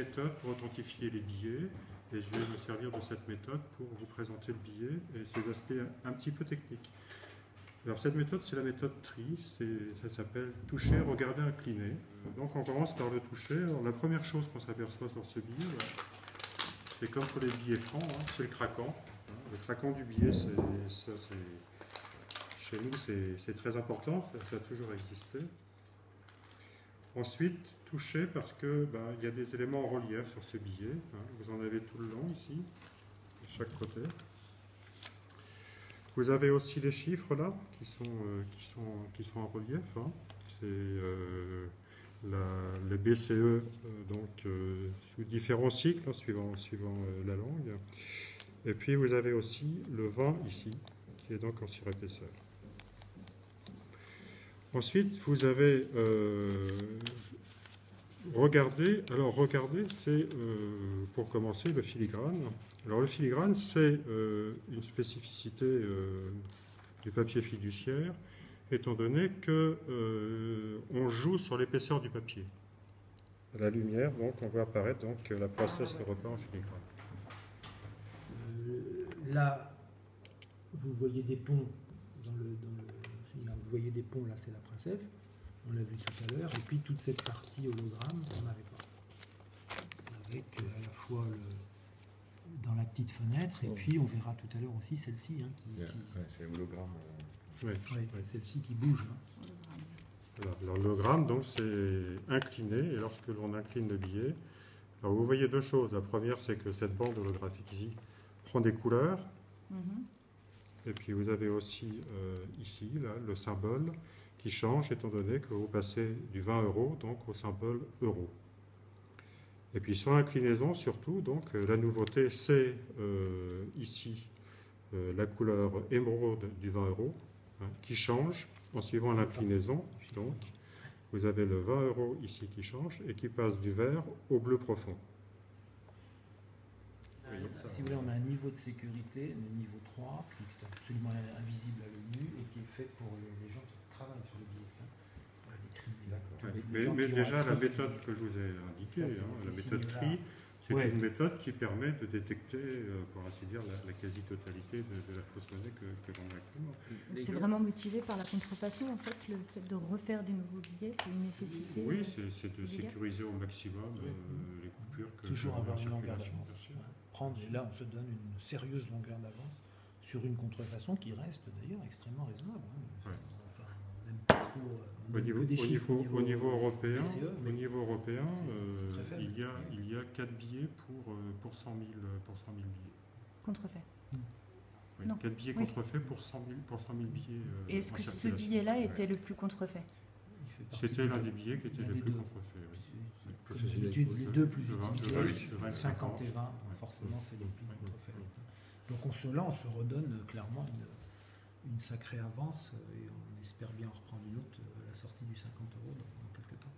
méthode pour authentifier les billets et je vais me servir de cette méthode pour vous présenter le billet et ses aspects un petit peu techniques. Alors cette méthode, c'est la méthode TRI, ça s'appelle toucher, regarder, incliner. Donc on commence par le toucher. Alors, la première chose qu'on s'aperçoit sur ce billet, c'est comme pour les billets francs, hein, c'est le craquant. Le craquant du billet, chez nous, c'est très important, ça a toujours existé. Ensuite, toucher parce que y a des éléments en relief sur ce billet. Hein, vous en avez tout le long ici, de chaque côté. Vous avez aussi les chiffres là qui sont en relief. Hein. C'est le BCE sous différents cycles, hein, suivant la langue. Et puis vous avez aussi le 20 ici, qui est donc en surépaisseur. Ensuite, vous avez regardez, c'est pour commencer le filigrane. Alors le filigrane, c'est une spécificité du papier fiduciaire, étant donné que on joue sur l'épaisseur du papier. À la lumière, donc, on voit apparaître donc la princesse européenne en filigrane. Là, vous voyez des ponts dans le filigrane. Vous voyez des ponts, là, c'est la princesse. On l'a vu tout à l'heure. Et puis toute cette partie hologramme, on n'avait pas. Avec à la fois dans la petite fenêtre, et puis on verra tout à l'heure aussi celle-ci. Hein, c'est l'hologramme. Celle-ci qui bouge. Hein. Alors, l'hologramme, donc, c'est incliné, et lorsque l'on incline le billet, alors vous voyez deux choses. La première, c'est que cette bande holographique ici prend des couleurs. Et puis vous avez aussi ici, là, le symbole qui change, étant donné que vous passez du 20 € donc au symbole euro. Et puis sur l'inclinaison, surtout, donc la nouveauté, c'est ici la couleur émeraude du 20 € hein, qui change en suivant l'inclinaison. Donc vous avez le 20 € ici qui change et qui passe du vert au bleu profond. Si vous voulez, on a un niveau de sécurité, le niveau 3, qui est absolument invisible à l'œil nu et qui est fait pour les gens qui travaillent sur le billet. Mais déjà, la méthode que je vous ai indiquée, la méthode TRI, c'est une méthode qui permet de détecter, pour ainsi dire, la quasi-totalité de la fausse monnaie que l'on a actuellement. C'est vraiment motivé par la contrefaçon, en fait, le fait de refaire des nouveaux billets, c'est une nécessité. Oui, c'est de sécuriser au maximum les coupures que toujours avoir une longueur d'avance. Et là, on se donne une sérieuse longueur d'avance sur une contrefaçon qui reste d'ailleurs extrêmement raisonnable. Hein. Enfin, on n'aime pas trop. Au niveau européen, BCE, il y a 4 billets pour 100 000 billets. Contrefait. Oui, 4 billets contrefaits pour 100 000 billets. Et est-ce que ce billet-là était le plus contrefait? C'était l'un des billets qui était le plus contrefaits. Comme d'habitude, les deux plus utilisés, 50 et 20, forcément c'est les plus contrefaits. Donc on se redonne clairement une sacrée avance et on espère bien en reprendre une autre à la sortie du 50 € dans quelques temps.